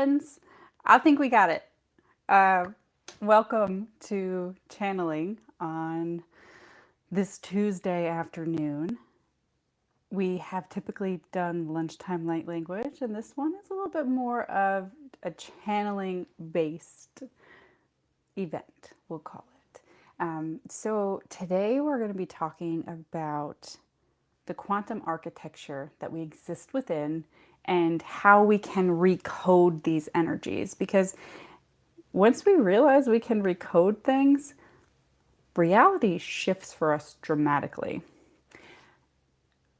friends. I think we got it. Uh, Welcome to channeling on this Tuesday afternoon. We have typically done lunchtime light language, and this one is a little bit more of a channeling based event, we'll call it. So today we're going to be talking about the quantum architecture that we exist within and how we can recode these energies. Because once we realize we can recode things, reality shifts for us dramatically.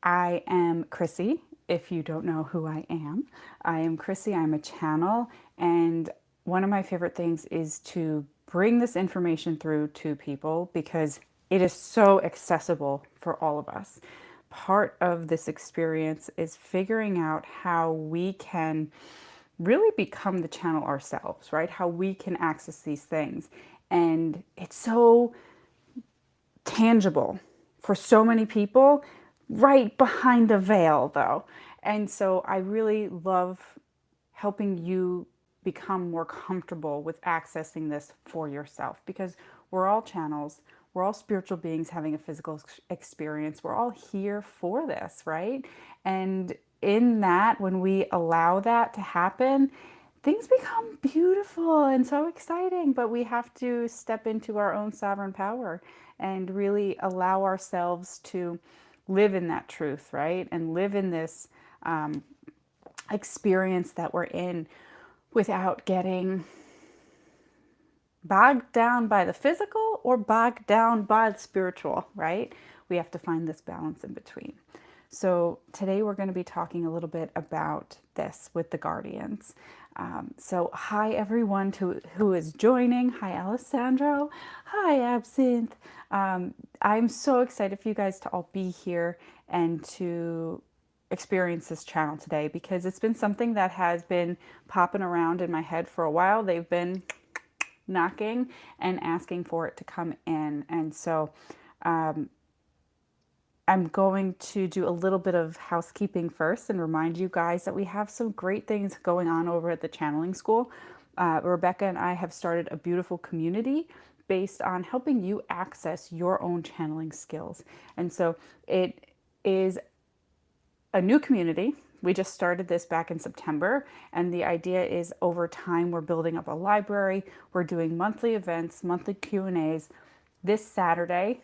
I am Krissy. If you don't know who I am Krissy. I'm a channel, and one of my favorite things is to bring this information through to people because it is so accessible for all of us. Part of this experience is figuring out how we can really become the channel ourselves, right? How we can access these things. And it's so tangible for so many people, right behind the veil, though. And so I really love helping you become more comfortable with accessing this for yourself because we're all channels. We're all spiritual beings having a physical experience. We're all here for this, right? And in that, when we allow that to happen, things become beautiful and so exciting, but we have to step into our own sovereign power and really allow ourselves to live in that truth, right? And live in this experience that we're in without getting bogged down by the physical or bogged down by the spiritual, right? We have to find this balance in between. So today we're going to be talking a little bit about this with the guardians. So hi everyone who is joining. Hi Alessandro. Hi Absinthe. I'm so excited for you guys to all be here and to experience this channel today because it's been something that has been popping around in my head for a while. They've been knocking and asking for it to come in. And so I'm going to do a little bit of housekeeping first and remind you guys that we have some great things going on over at the channeling school. Rebecca and I have started a beautiful community based on helping you access your own channeling skills. And so it is a new community. We just started this back in September, and the idea is over time we're building up a library. We're doing monthly events, monthly Q&As. This Saturday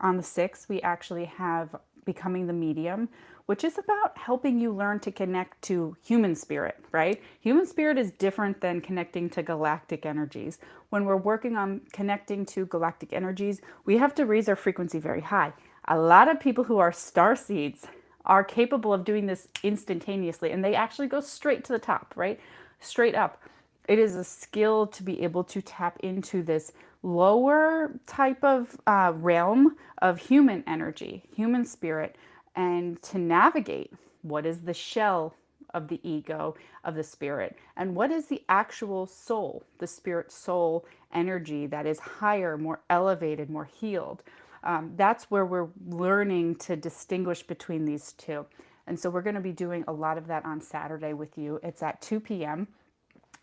on the 6th, we actually have Becoming the Medium, which is about helping you learn to connect to human spirit, right? Human spirit is different than connecting to galactic energies. When we're working on connecting to galactic energies, we have to raise our frequency very high. A lot of people who are star seeds are capable of doing this instantaneously, and they actually go straight to the top, right? Straight up. It is a skill to be able to tap into this lower type of realm of human energy, human spirit, and to navigate what is the shell of the ego, of the spirit, and what is the actual soul, the spirit soul energy that is higher, more elevated, more healed. That's where we're learning to distinguish between these two. And so we're going to be doing a lot of that on Saturday with you. It's at 2 p.m.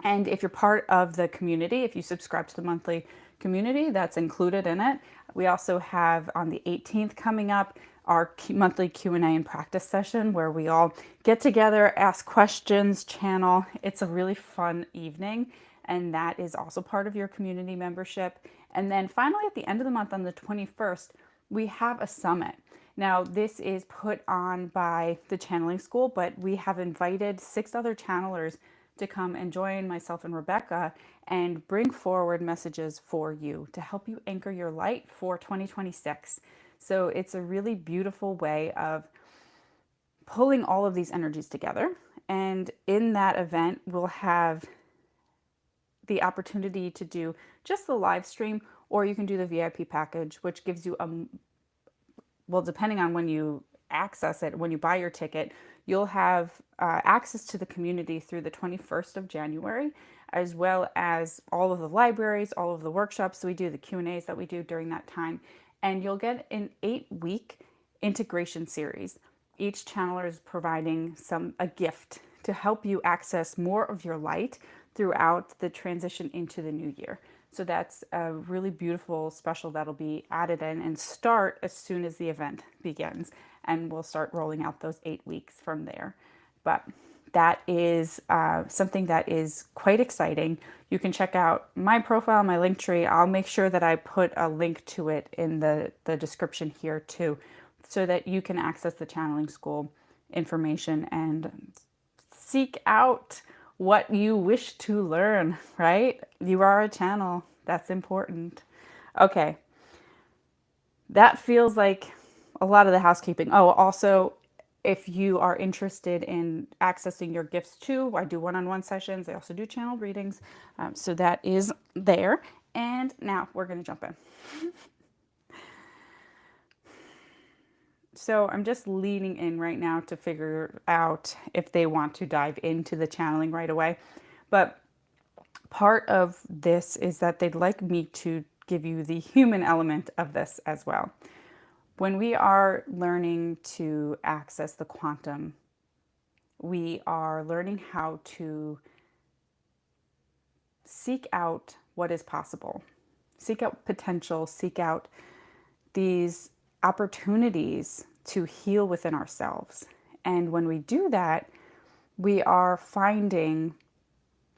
And if you're part of the community, if you subscribe to the monthly community, that's included in it. We also have on the 18th coming up our monthly Q&A and practice session where we all get together, ask questions, channel. It's a really fun evening, and that is also part of your community membership. And then finally at the end of the month on the 21st, we have a summit. Now, this is put on by the channeling school, but we have invited 6 other channelers to come and join myself and Rebecca and bring forward messages for you to help you anchor your light for 2026. So it's a really beautiful way of pulling all of these energies together. And in that event, we'll have the opportunity to do just the live stream, or you can do the VIP package, which gives you well, depending on when you access it, when you buy your ticket, you'll have access to the community through the 21st of January, as well as all of the libraries, all of the workshops we do, the Q&As that we do during that time. And you'll get an 8-week integration series. Each channeler is providing a gift to help you access more of your light throughout the transition into the new year. So that's a really beautiful special that'll be added in and start as soon as the event begins. And we'll start rolling out those 8 weeks from there. But that is something that is quite exciting. You can check out my profile, my link tree. I'll make sure that I put a link to it in the description here too, so that you can access the channeling school information and seek out what you wish to learn, right? You are a channel. That's important. Okay. That feels like a lot of the housekeeping. Oh, also, if you are interested in accessing your gifts too, I do one-on-one sessions. I also do channel readings. So that is there. And now we're going to jump in. So I'm just leaning in right now to figure out if they want to dive into the channeling right away. But part of this is that they'd like me to give you the human element of this as well. When we are learning to access the quantum, we are learning how to seek out what is possible, seek out potential, seek out these opportunities to heal within ourselves. And when we do that, we are finding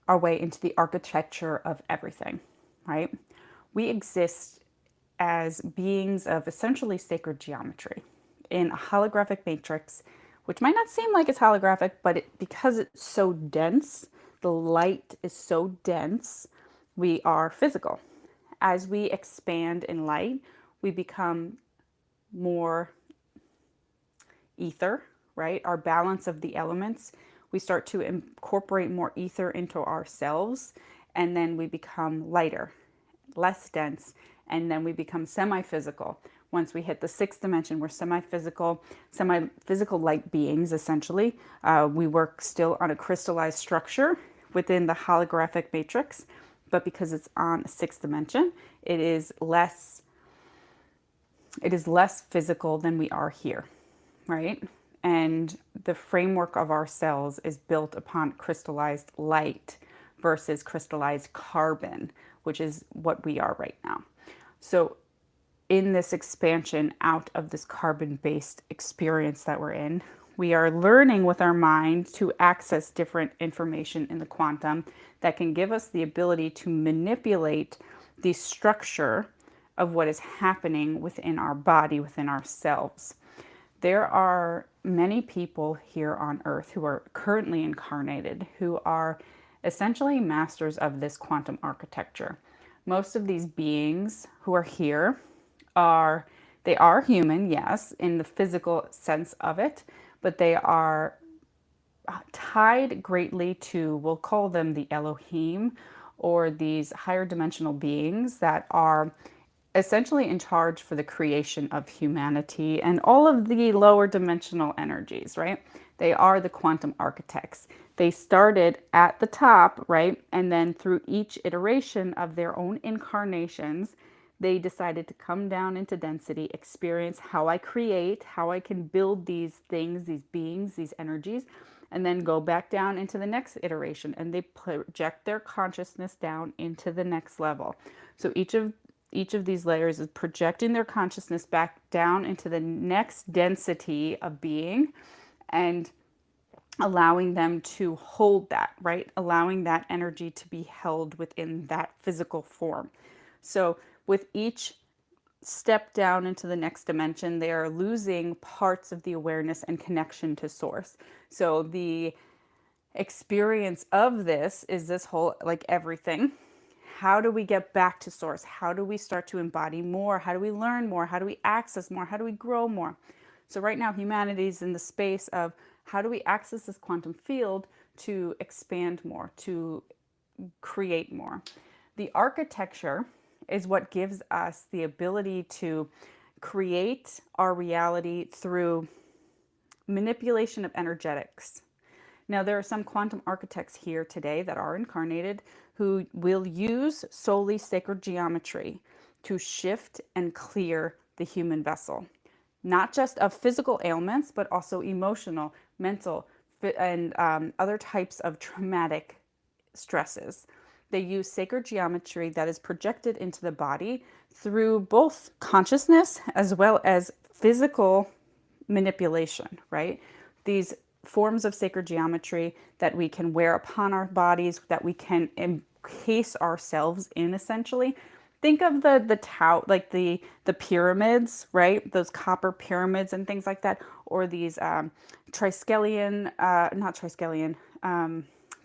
our way into the architecture of everything, right? We exist as beings of essentially sacred geometry in a holographic matrix, which might not seem like it's holographic, but because it's so dense, the light is so dense, we are physical. As we expand in light, we become more ether, right? Our balance of the elements, we start to incorporate more ether into ourselves, and then we become lighter, less dense, and then we become semi-physical. Once we hit the 6th dimension, we're semi-physical light beings, essentially. We work still on a crystallized structure within the holographic matrix, but because it's on a 6th dimension, it is less physical than we are here, right? And the framework of our cells is built upon crystallized light versus crystallized carbon, which is what we are right now. So in this expansion out of this carbon-based experience that we're in, we are learning with our mind to access different information in the quantum that can give us the ability to manipulate the structure of what is happening within our body, within ourselves. There are many people here on Earth who are currently incarnated, who are essentially masters of this quantum architecture. Most of these beings who are here are human, yes, in the physical sense of it, but they are tied greatly to, we'll call them the Elohim, or these higher dimensional beings that are essentially in charge for the creation of humanity and all of the lower dimensional energies, right? They are the quantum architects. They started at the top, right? And then through each iteration of their own incarnations, they decided to come down into density, experience how I create, how I can build these things, these beings, these energies, and then go back down into the next iteration. And they project their consciousness down into the next level. So each of these layers is projecting their consciousness back down into the next density of being and allowing them to hold that, right? Allowing that energy to be held within that physical form. So with each step down into the next dimension, they are losing parts of the awareness and connection to source. So the experience of this is this whole, like everything, how do we get back to source? How do we start to embody more? How do we learn more? How do we access more? How do we grow more? So right now, humanity is in the space of how do we access this quantum field to expand more, to create more? The architecture is what gives us the ability to create our reality through manipulation of energetics. Now, there are some quantum architects here today that are incarnated who will use solely sacred geometry to shift and clear the human vessel, not just of physical ailments, but also emotional, mental, other types of traumatic stresses. They use sacred geometry that is projected into the body through both consciousness as well as physical manipulation, right? These forms of sacred geometry that we can wear upon our bodies, that we can encase ourselves in, essentially. Think of the tau, like the pyramids, right? Those copper pyramids and things like that, or these triskelion, not triskelion,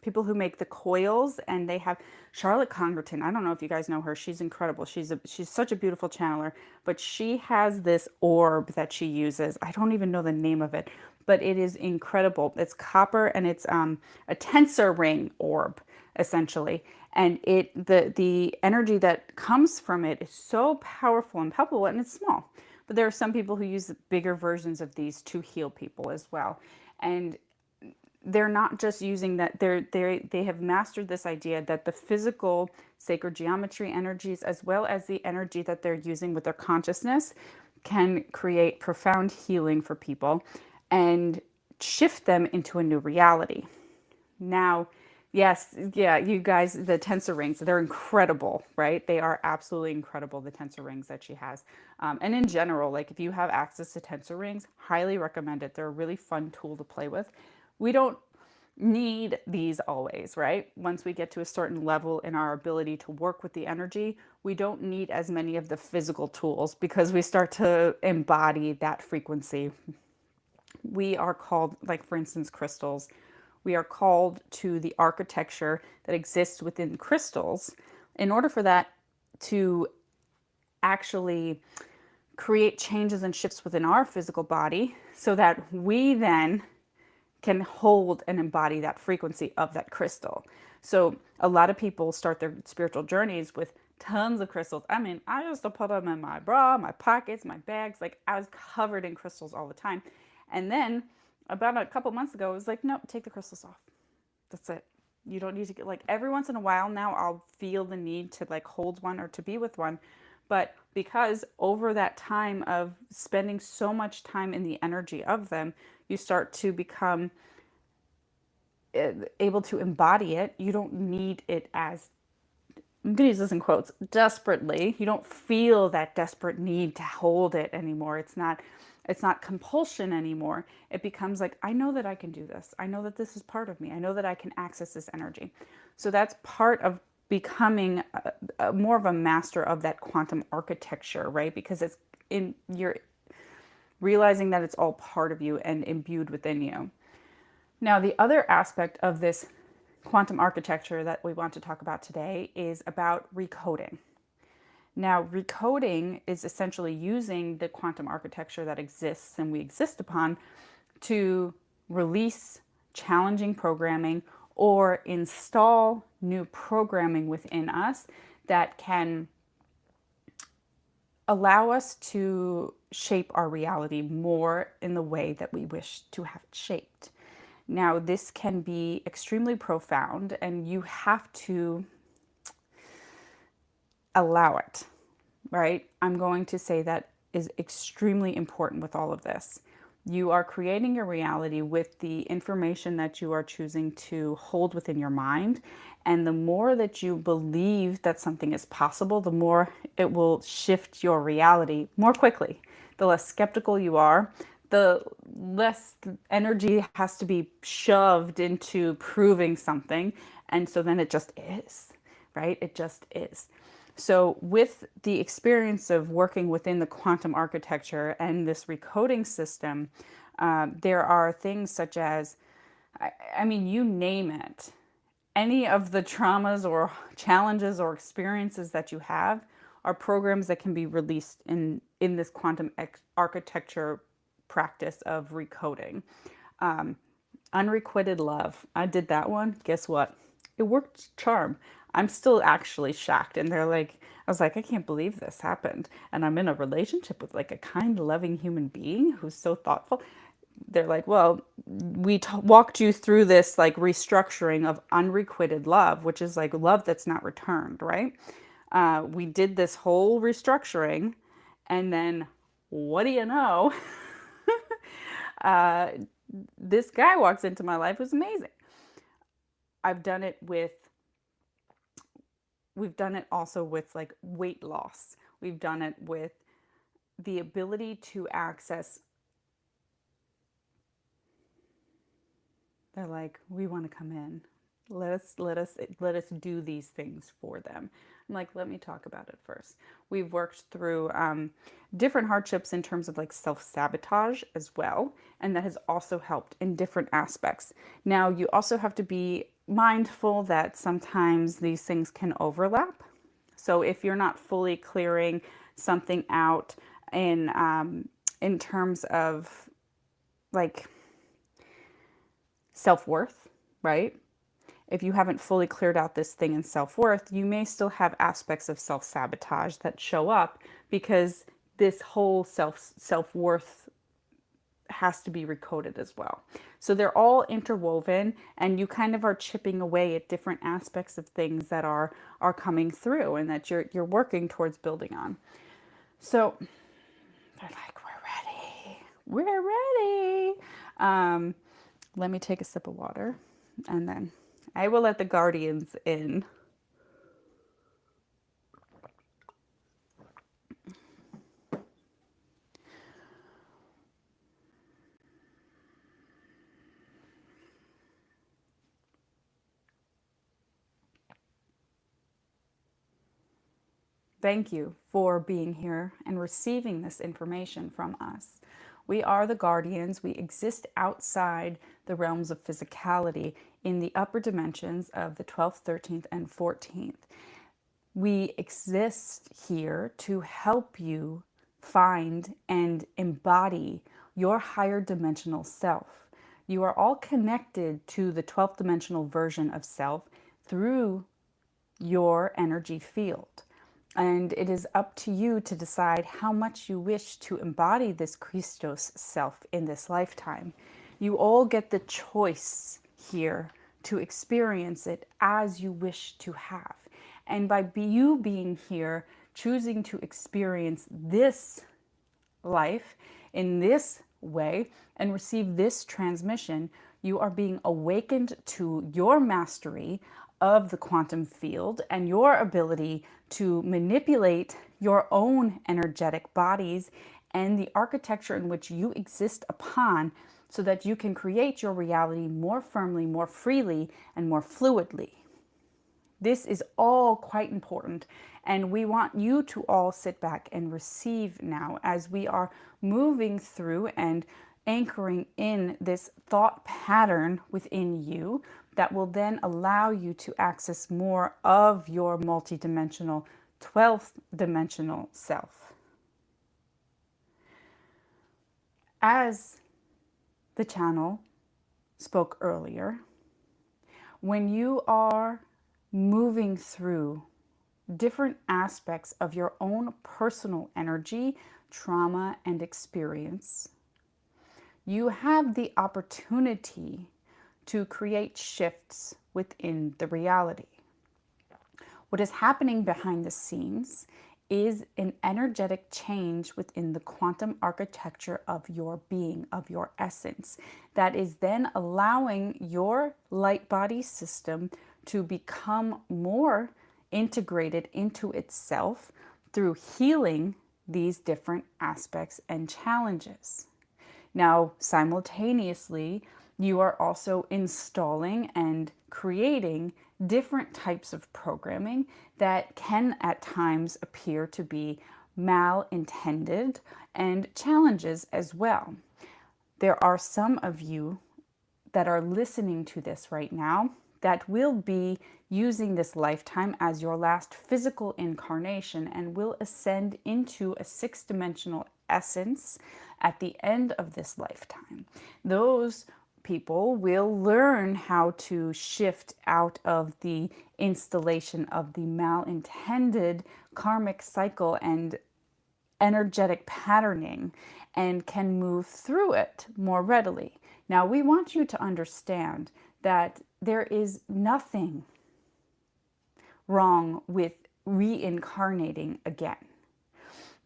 people who make the coils, and they have Charlotte Congreton. I don't know if you guys know her. She's incredible. She's such a beautiful channeler, but she has this orb that she uses. I don't even know the name of it, but it is incredible. It's copper, and it's a tensor ring orb, essentially. And the energy that comes from it is so powerful and palpable, and it's small. But there are some people who use bigger versions of these to heal people as well. And they're not just using that, they have mastered this idea that the physical sacred geometry energies, as well as the energy that they're using with their consciousness, can create profound healing for people and shift them into a new reality. Now, yes, yeah, you guys, the tensor rings, they're incredible, right? They are absolutely incredible, the tensor rings that she has. And in general, like if you have access to tensor rings, highly recommend it. They're a really fun tool to play with. We don't need these always, right? Once we get to a certain level in our ability to work with the energy, we don't need as many of the physical tools because we start to embody that frequency. We are called, like for instance, crystals. We are called to the architecture that exists within crystals in order for that to actually create changes and shifts within our physical body so that we then can hold and embody that frequency of that crystal. So a lot of people start their spiritual journeys with tons of crystals. I mean, I used to put them in my bra, my pockets, my bags. Like I was covered in crystals all the time. And then about a couple months ago, it was like, nope, take the crystals off. That's it. You don't need to get, like, every once in a while now I'll feel the need to like hold one or to be with one. But because over that time of spending so much time in the energy of them, you start to become able to embody it. You don't need it as, I'm going to use this in quotes, desperately. You don't feel that desperate need to hold it anymore. It's not compulsion anymore. It becomes like, I know that I can do this. I know that this is part of me. I know that I can access this energy. So that's part of becoming more of a master of that quantum architecture, right? Because you're realizing that it's all part of you and imbued within you. Now, the other aspect of this quantum architecture that we want to talk about today is about recoding. Now, recoding is essentially using the quantum architecture that exists and we exist upon to release challenging programming or install new programming within us that can allow us to shape our reality more in the way that we wish to have it shaped. Now, this can be extremely profound, and you have to allow it, right? I'm going to say that is extremely important with all of this. You are creating your reality with the information that you are choosing to hold within your mind. And the more that you believe that something is possible, the more it will shift your reality more quickly. The less skeptical you are, the less energy has to be shoved into proving something. And so then it just is, right? It just is. So with the experience of working within the quantum architecture and this recoding system, there are things such as, I mean, you name it. Any of the traumas or challenges or experiences that you have are programs that can be released in this quantum architecture practice of recoding. Unrequited love. I did that one. Guess what? It worked charm. I'm still actually shocked. And I was like, I can't believe this happened. And I'm in a relationship with like a kind, loving human being who's so thoughtful. They're like, well, we walked you through this like restructuring of unrequited love, which is like love that's not returned, right? We did this whole restructuring. And then what do you know? this guy walks into my life who's amazing. I've done it with, we've done it also with like weight loss. We've done it with the ability to access. They're like, we want to come in. Let us do these things for them. I'm like, let me talk about it first. We've worked through different hardships in terms of like self-sabotage as well, and that has also helped in different aspects. Now, you also have to be mindful that sometimes these things can overlap. So if you're not fully clearing something out in terms of like self-worth, right? If you haven't fully cleared out this thing in self-worth, you may still have aspects of self-sabotage that show up because this whole self-worth has to be recoded as well. So they're all interwoven, and you kind of are chipping away at different aspects of things that are coming through and that you're working towards building on. So they're like, we're ready. Let me take a sip of water, and then I will let the guardians in. Thank you for being here and receiving this information from us. We are the guardians. We exist outside the realms of physicality in the upper dimensions of the 12th, 13th, and 14th. We exist here to help you find and embody your higher dimensional self. You are all connected to the 12th dimensional version of self through your energy field. And it is up to you to decide how much you wish to embody this Christos self in this lifetime. You all get the choice here to experience it as you wish to have. And by you being here, choosing to experience this life in this way and receive this transmission, you are being awakened to your mastery of the quantum field and your ability to manipulate your own energetic bodies and the architecture in which you exist upon so that you can create your reality more firmly, more freely, and more fluidly. This is all quite important, and we want you to all sit back and receive now as we are moving through and anchoring in this thought pattern within you that will then allow you to access more of your multidimensional 12th dimensional self. As the channel spoke earlier, when you are moving through different aspects of your own personal energy, trauma, and experience, you have the opportunity to create shifts within the reality. What is happening behind the scenes is an energetic change within the quantum architecture of your being, of your essence, that is then allowing your light body system to become more integrated into itself through healing these different aspects and challenges. Now, simultaneously, you are also installing and creating different types of programming that can at times appear to be malintended and challenges as well. There are some of you that are listening to this right now that will be using this lifetime as your last physical incarnation and will ascend into a sixth-dimensional essence at the end of this lifetime. Those people will learn how to shift out of the installation of the malintended karmic cycle and energetic patterning and can move through it more readily. Now, we want you to understand that there is nothing wrong with reincarnating again.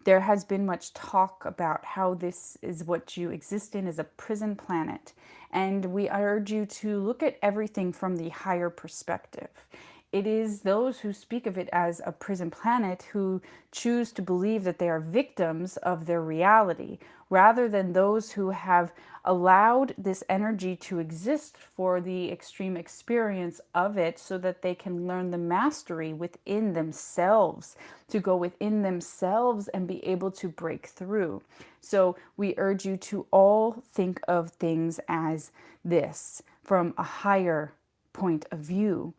There has been much talk about how this is what you exist in, as a prison planet. And we urge you to look at everything from the higher perspective. It is those who speak of it as a prison planet who choose to believe that they are victims of their reality, rather than those who have allowed this energy to exist for the extreme experience of it, so that they can learn the mastery within themselves, to go within themselves and be able to break through. So we urge you to all think of things as this, from a higher point of view,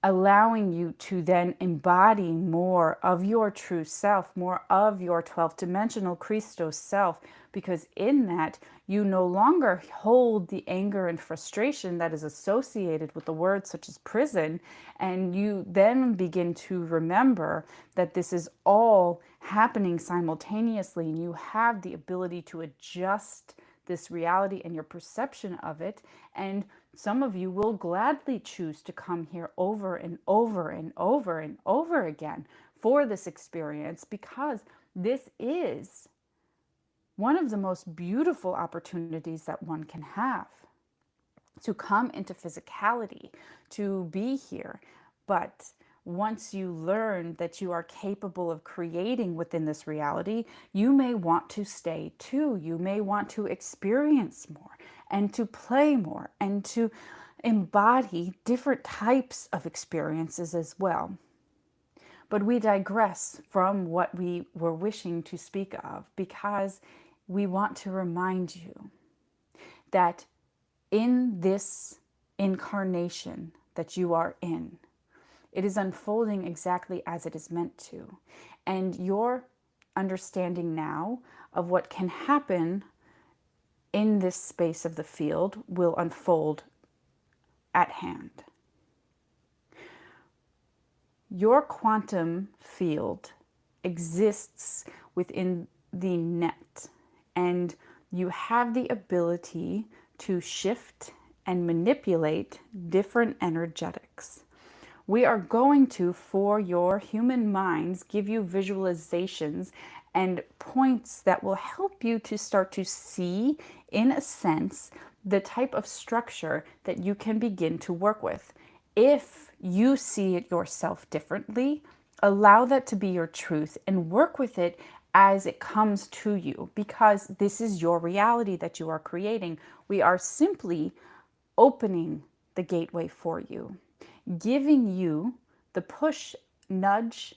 allowing you to then embody more of your true self, more of your 12th dimensional Christos self, because in that you no longer hold the anger and frustration that is associated with the words such as prison, and you then begin to remember that this is all happening simultaneously, and you have the ability to adjust this reality and your perception of it. And some of you will gladly choose to come here over and over and over and over again for this experience, because this is one of the most beautiful opportunities that one can have, to come into physicality, to be here. But once you learn that you are capable of creating within this reality, you may want to stay too. You may want to experience more and to play more and to embody different types of experiences as well. But we digress from what we were wishing to speak of, because we want to remind you that in this incarnation that you are in, it is unfolding exactly as it is meant to. And your understanding now of what can happen in this space of the field will unfold at hand. Your quantum field exists within the net, and you have the ability to shift and manipulate different energetics. We are going to, for your human minds, give you visualizations and points that will help you to start to see, in a sense, the type of structure that you can begin to work with. If you see it yourself differently, allow that to be your truth and work with it as it comes to you, because this is your reality that you are creating. We are simply opening the gateway for you, giving you the push, nudge,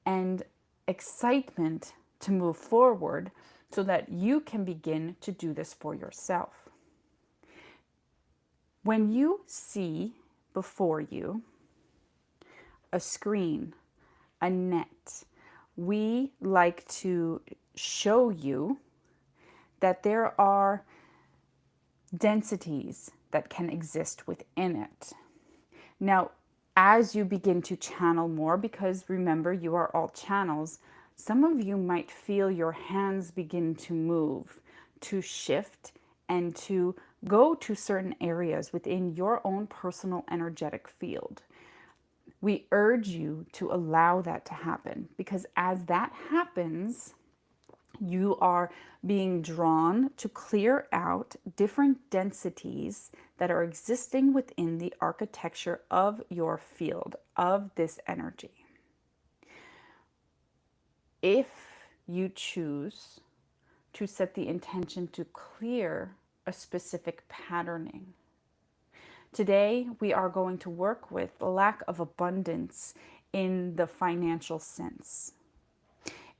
and excitement to move forward so that you can begin to do this for yourself. When you see before you a screen, a net, we like to show you that there are densities that can exist within it. Now, as you begin to channel more, because remember, you are all channels, some of you might feel your hands begin to move, to shift, and to go to certain areas within your own personal energetic field. We urge you to allow that to happen, because as that happens, you are being drawn to clear out different densities that are existing within the architecture of your field, of this energy. If you choose to set the intention to clear a specific patterning, today we are going to work with the lack of abundance in the financial sense.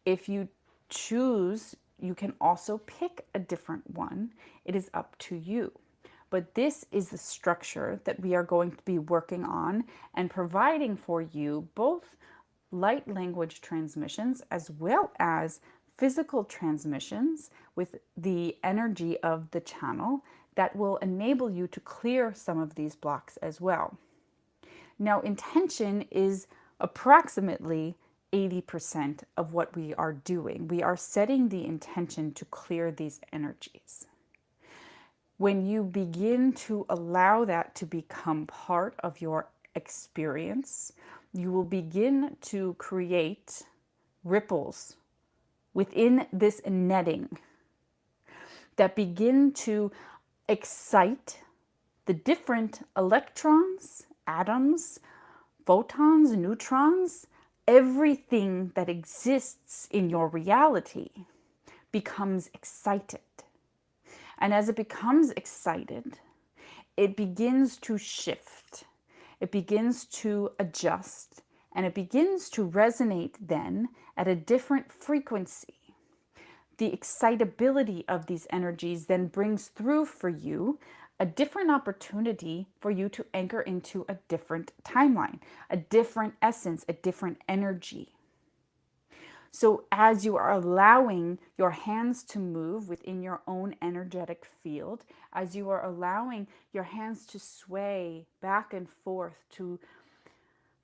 If you choose, you can also pick a different one. It is up to you. But this is the structure that we are going to be working on and providing for you, both light language transmissions as well as physical transmissions with the energy of the channel that will enable you to clear some of these blocks as well. Now, intention is approximately 80% of what we are doing. We are setting the intention to clear these energies. When you begin to allow that to become part of your experience, you will begin to create ripples within this netting that begin to excite the different electrons, atoms, photons, neutrons, everything that exists in your reality becomes excited. And as it becomes excited, it begins to shift. It begins to adjust, and it begins to resonate then at a different frequency. The excitability of these energies then brings through for you a different opportunity for you to anchor into a different timeline, a different essence, a different energy. So as you are allowing your hands to move within your own energetic field, as you are allowing your hands to sway back and forth, to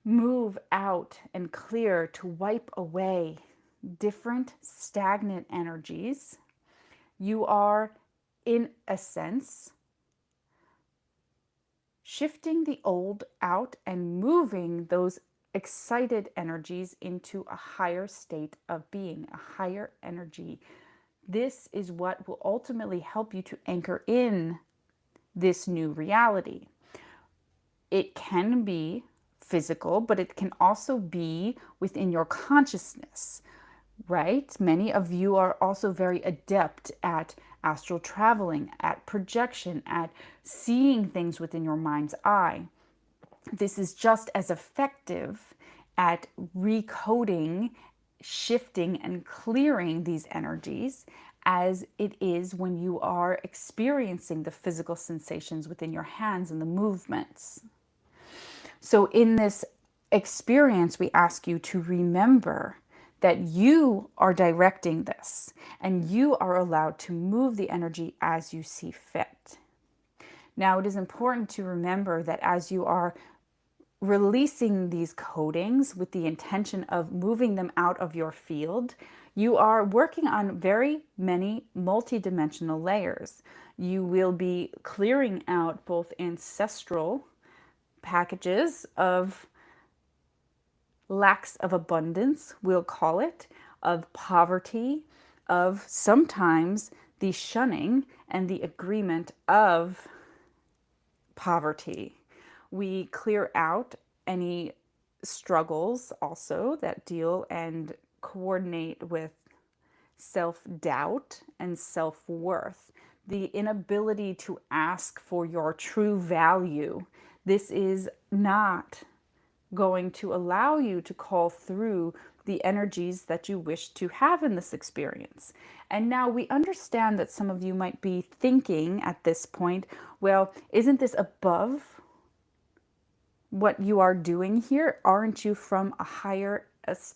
move out and clear, to wipe away different stagnant energies, you are, in a sense, shifting the old out and moving those excited energies into a higher state of being, a higher energy. This is what will ultimately help you to anchor in this new reality. It can be physical, but it can also be within your consciousness, right? Many of you are also very adept at astral traveling, at projection, at seeing things within your mind's eye. This is just as effective at recoding, shifting, and clearing these energies as it is when you are experiencing the physical sensations within your hands and the movements. So in this experience, we ask you to remember that you are directing this and you are allowed to move the energy as you see fit. Now, it is important to remember that as you are releasing these codings with the intention of moving them out of your field, you are working on very many multidimensional layers. You will be clearing out both ancestral packages of lacks of abundance, we'll call it, of poverty, of sometimes the shunning and the agreement of poverty. We clear out any struggles also that deal and coordinate with self-doubt and self-worth, the inability to ask for your true value. This is not going to allow you to call through the energies that you wish to have in this experience. And now we understand that some of you might be thinking at this point, well, isn't this above what you are doing here? Aren't you from a higher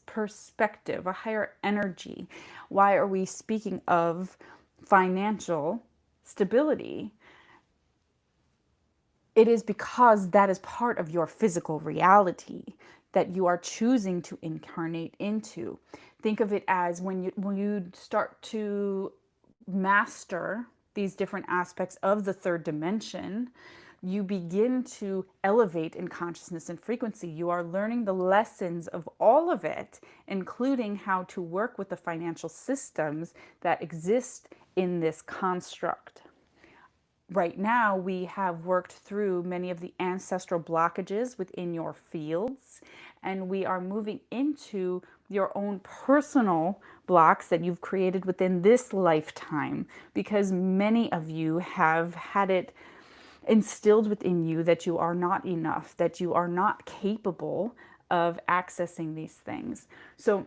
perspective, a higher energy? Why are we speaking of financial stability? It is because that is part of your physical reality that you are choosing to incarnate into. Think of it as when you start to master these different aspects of the third dimension, you begin to elevate in consciousness and frequency. You are learning the lessons of all of it, including how to work with the financial systems that exist in this construct. Right now, we have worked through many of the ancestral blockages within your fields, and we are moving into your own personal blocks that you've created within this lifetime, because many of you have had it instilled within you that you are not enough, that you are not capable of accessing these things. So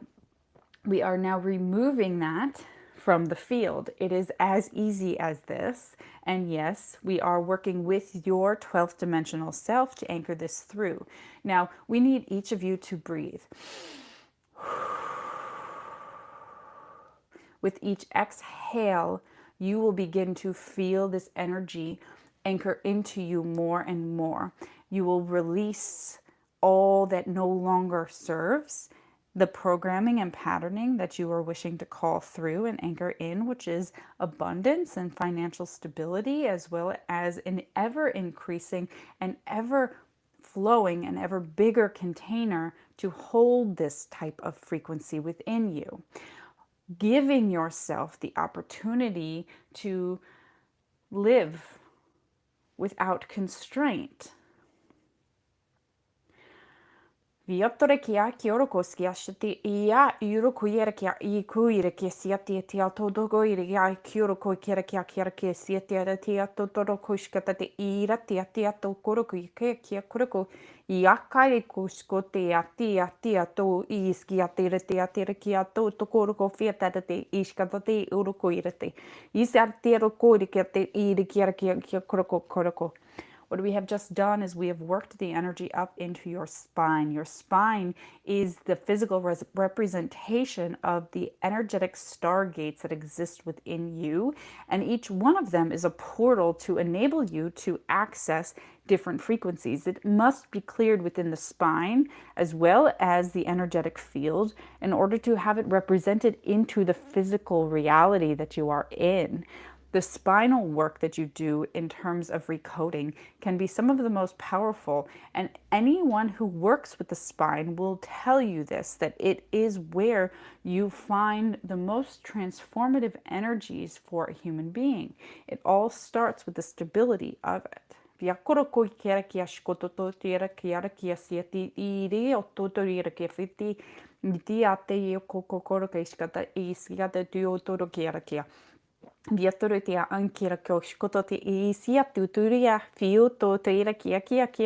we are now removing that from the field. It is as easy as this. And yes, we are working with your 12th dimensional self to anchor this through. Now, we need each of you to breathe. With each exhale, you will begin to feel this energy anchor into you more and more. You will release all that no longer serves, the programming and patterning that you are wishing to call through and anchor in, which is abundance and financial stability, as well as an ever increasing and ever flowing and ever bigger container to hold this type of frequency within you. giving yourself the opportunity to live without constraint. Viattore kia kioroko skiashati ia urukuira kia I kuira kia siati tia todogo ia kioroko kia siati tia totoro kushkata te ira tia tokoroku kia kuroko iakai kuskote tia to iskiati tia kia to tokoroko fiata te iskata te urukuira te isati rokori kia te ira kia kuroko. What we have just done is we have worked the energy up into your spine. Your spine is the physical representation of the energetic stargates that exist within you, and each one of them is a portal to enable you to access different frequencies. It must be cleared within the spine as well as the energetic field in order to have it represented into the physical reality that you are in. The spinal work that you do in terms of recoding can be some of the most powerful, and anyone who works with the spine will tell you this, that it is where you find the most transformative energies for a human being. It all starts with the stability of it. Viakoroko kia kia shkototo tira kia kia siati iri ototo kia fiti niti ate yo kokoro kaiskata iskata diotoro kia. Viatorotia ankira koshkoto te isia tuturia fiuto teira kia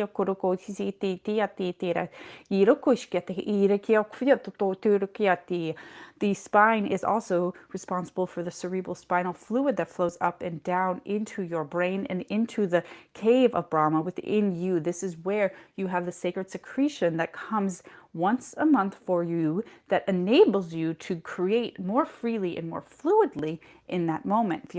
koroko si te tia te tera irokoshka te ira kia fiato to turukia te. The spine is also responsible for the cerebral spinal fluid that flows up and down into your brain and into the cave of Brahma within you. This is where you have the sacred secretion that comes once a month for you that enables you to create more freely and more fluidly in that moment.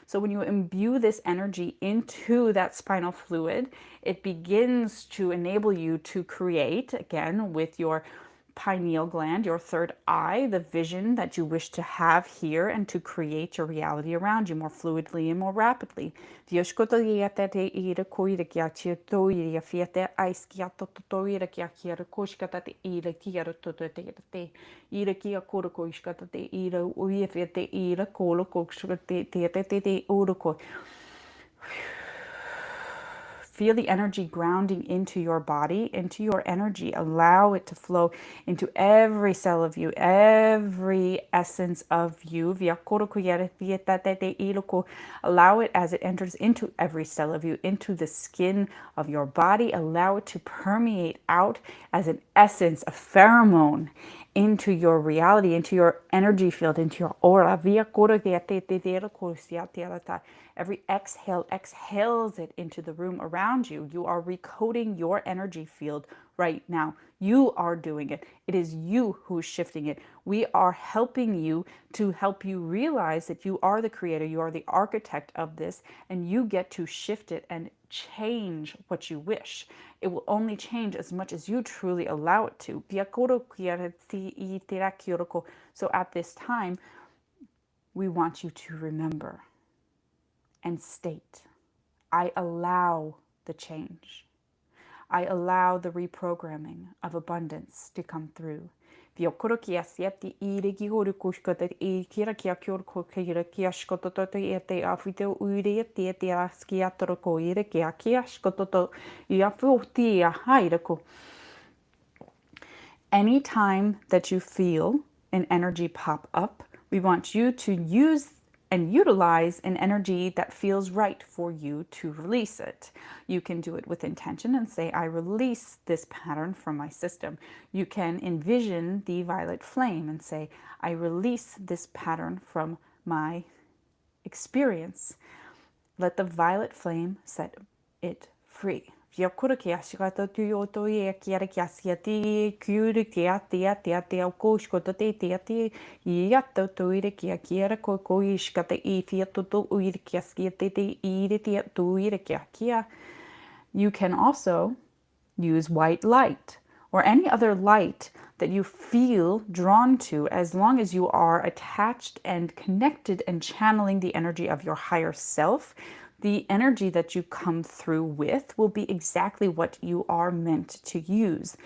So when you imbue this energy into that spinal fluid, it begins to enable you to create, again, with your pineal gland, your third eye, the vision that you wish to have here and to create your reality around you more fluidly and more rapidly. Feel the energy grounding into your body, into your energy. Allow it to flow into every cell of you, every essence of you. Allow it as it enters into every cell of you, into the skin of your body. Allow it to permeate out as an essence, a pheromone, into your reality, into your energy field, into your aura. Every exhale exhales it into the room around you. You are recoding your energy field right now. You are doing it. It is you who is shifting it. We are helping you to help you realize that you are the creator, you are the architect of this, and you get to shift it and change what you wish. It will only change as much as you truly allow it to. So at this time, we want you to remember and state, I allow the change. I allow the reprogramming of abundance to come through. Anytime that you feel an energy pop up, we want you to use and utilize an energy that feels right for you to release it. You can do it with intention and say, I release this pattern from my system. You can envision the violet flame and say, I release this pattern from my experience. Let the violet flame set it free. You can also use white light or any other light that you feel drawn to, as long as you are attached and connected and channeling the energy of your higher self. The energy that you come through with will be exactly what you are meant to use.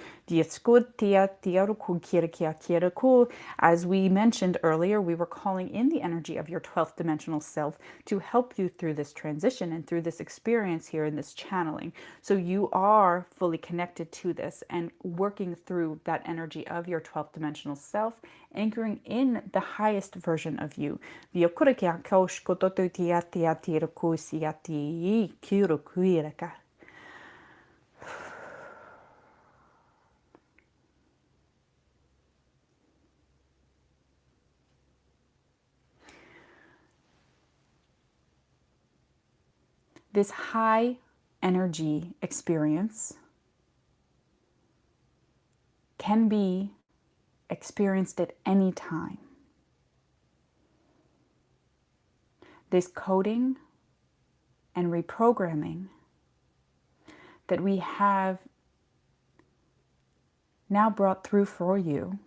As we mentioned earlier, we were calling in the energy of your 12th dimensional self to help you through this transition and through this experience here in this channeling. So you are fully connected to this and working through that energy of your 12th dimensional self, anchoring in the highest version of you. This high energy experience can be experienced at any time. This coding and reprogramming that we have now brought through for you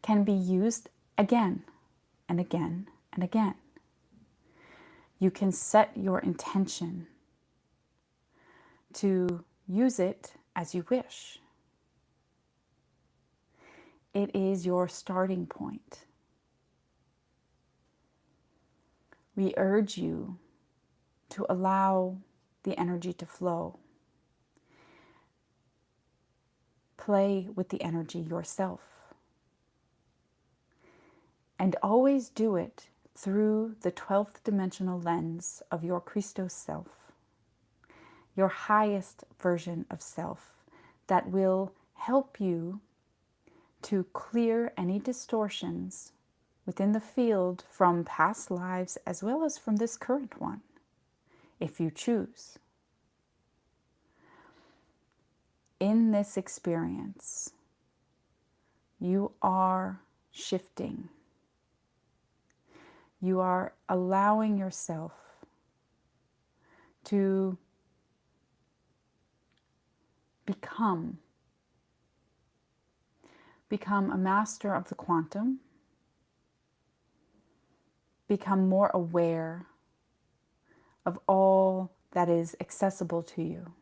can be used again and again and again. You can set your intention to use it as you wish. It is your starting point. We urge you to allow the energy to flow. Play with the energy yourself. And always do it through the 12th dimensional lens of your Christos self, your highest version of self that will help you to clear any distortions within the field from past lives as well as from this current one, if you choose. In this experience, you are shifting. You are allowing yourself to become a master of the quantum, become more aware of all that is accessible to you.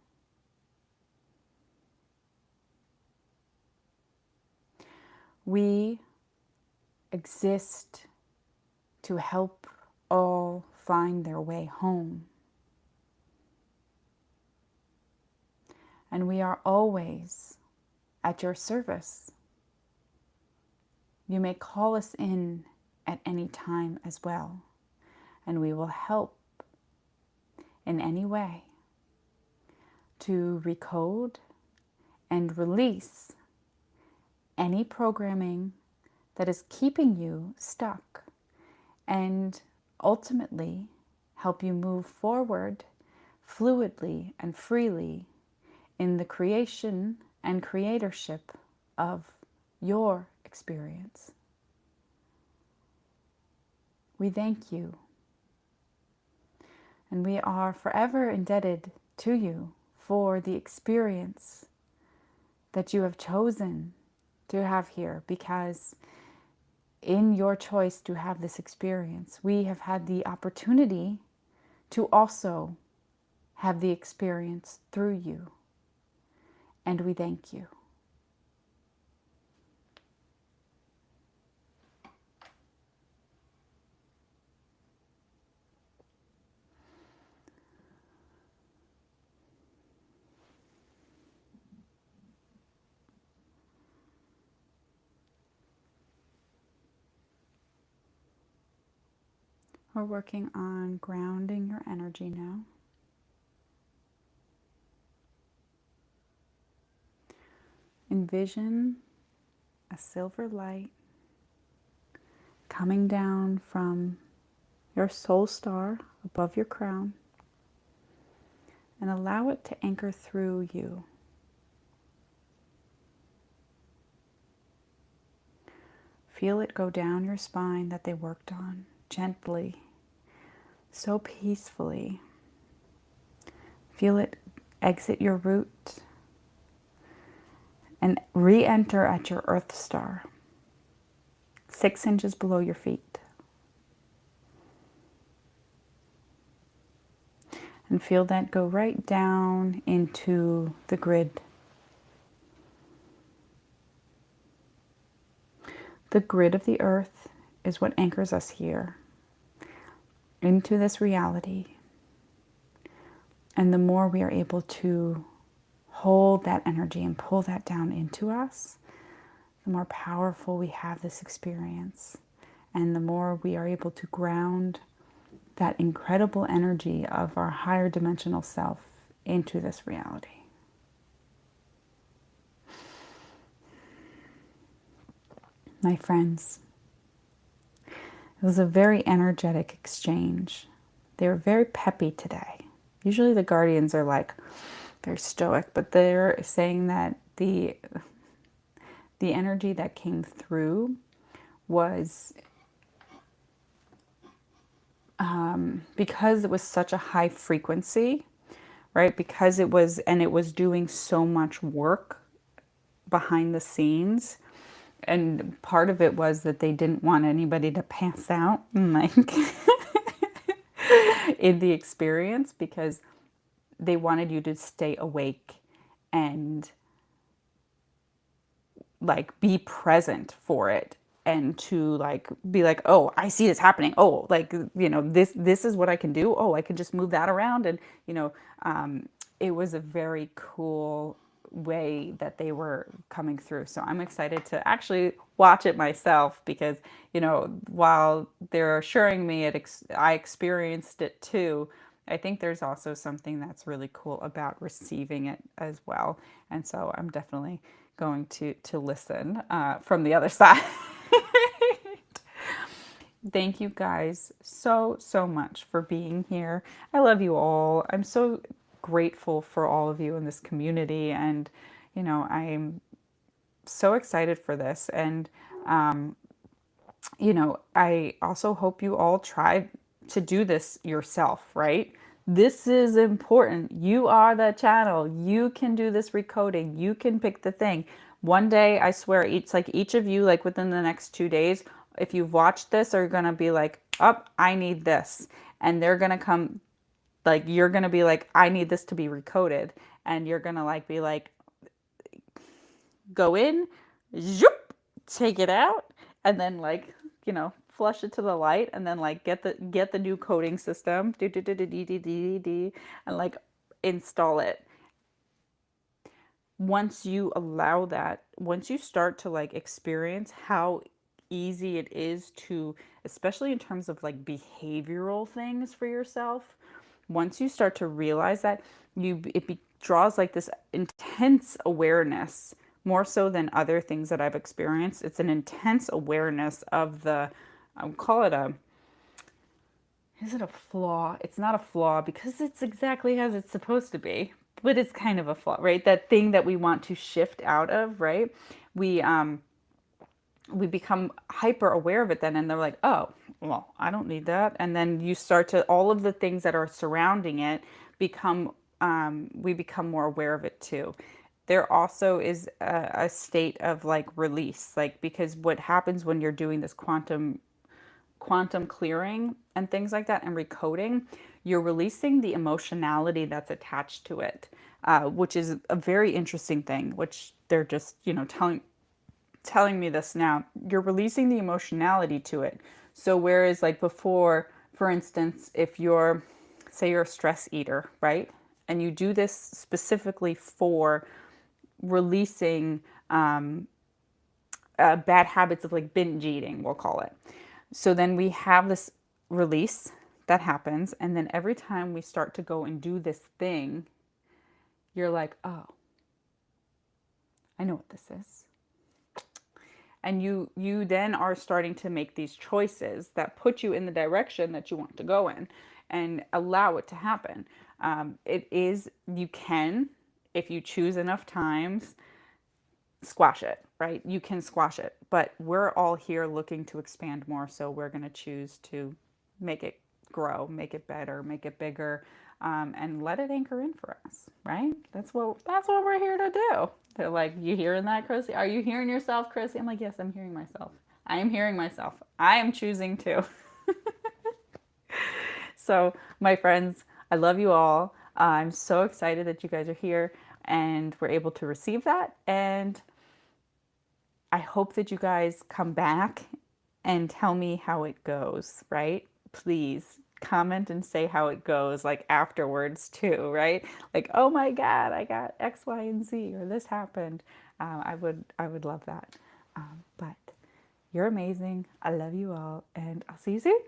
We exist to help all find their way home. And we are always at your service. You may call us in at any time as well, and we will help in any way to recode and release any programming that is keeping you stuck, and ultimately help you move forward fluidly and freely in the creation and creatorship of your experience. We thank you, and we are forever indebted to you for the experience that you have chosen to have here, because in your choice to have this experience, we have had the opportunity to also have the experience through you. And we thank you. We're working on grounding your energy now. Envision a silver light coming down from your soul star above your crown, and allow it to anchor through you. Feel it go down your spine that they worked on, gently, so peacefully. Feel it exit your root and re-enter at your earth star, 6 inches below your feet. And feel that go right down into the grid. The grid of the earth is what anchors us here into this reality. And the more we are able to hold that energy and pull that down into us, the more powerful we have this experience. And the more we are able to ground that incredible energy of our higher dimensional self into this reality. My friends, it was a very energetic exchange. They were very peppy today. Usually the guardians are like very stoic, but they're saying that the energy that came through was because it was such a high frequency, right? Because it was doing so much work behind the scenes. And part of it was that they didn't want anybody to pass out, like in the experience, because they wanted you to stay awake and like be present for it, and to like be like, oh, I see this happening, oh, like, you know, this is what I can do, oh, I can just move that around. And you know, it was a very cool way that they were coming through. So I'm excited to actually watch it myself, because you know, while they're assuring me I experienced it too, I think there's also something that's really cool about receiving it as well. And so I'm definitely going to listen from the other side. Thank you guys so much for being here. I love you all. I'm so grateful for all of you in this community, and you know, I'm so excited for this. And you know, I also hope you all try to do this yourself, right? This is important. You are the channel. You can do this recoding. You can pick the thing. One day, I swear, each of you, like within the next 2 days, if you've watched this, are gonna be like, oh, I need this. And they're gonna come, like, you're gonna be like, I need this to be recoded. And you're gonna like be like, go in, zoop, take it out, and then like, you know, flush it to the light, and then like get the new coding system, and like install it. Once you allow that, once you start to like experience how easy it is to, especially in terms of like behavioral things for yourself, once you start to realize that, draws like this intense awareness, more so than other things that I've experienced. It's an intense awareness of the, I would call it a, is it a flaw? It's not a flaw because it's exactly as it's supposed to be, but it's kind of a flaw, right? That thing that we want to shift out of, right? We become hyper aware of it then, and they're like, oh, well, I don't need that. And then you start to, all of the things that are surrounding it become, we become more aware of it too. There also is a state of like release, like, because what happens when you're doing this quantum clearing and things like that and recoding, you're releasing the emotionality that's attached to it, which is a very interesting thing, which they're just, you know, telling me this now. You're releasing the emotionality to it. So whereas like before, for instance, if you're, say you're a stress eater, right? And you do this specifically for releasing bad habits of like binge eating, we'll call it. So then we have this release that happens. And then every time we start to go and do this thing, you're like, oh, I know what this is. And you then are starting to make these choices that put you in the direction that you want to go in, and allow it to happen. You can, if you choose enough times, squash it, right? You can squash it, but we're all here looking to expand more. So we're going to choose to make it grow, make it better, make it bigger, and let it anchor in for us, right? That's what we're here to do. They're like, you hearing that, Krissy? Are you hearing yourself, Krissy? I'm like, yes, I'm hearing myself. I am hearing myself. I am choosing to. So, my friends, I love you all. I'm so excited that you guys are here and we're able to receive that. And I hope that you guys come back and tell me how it goes, right? Please comment and say how it goes, like afterwards too, right? Like, oh my God, I got X, Y, and Z, or this happened. I would love that. But you're amazing. I love you all, and I'll see you soon.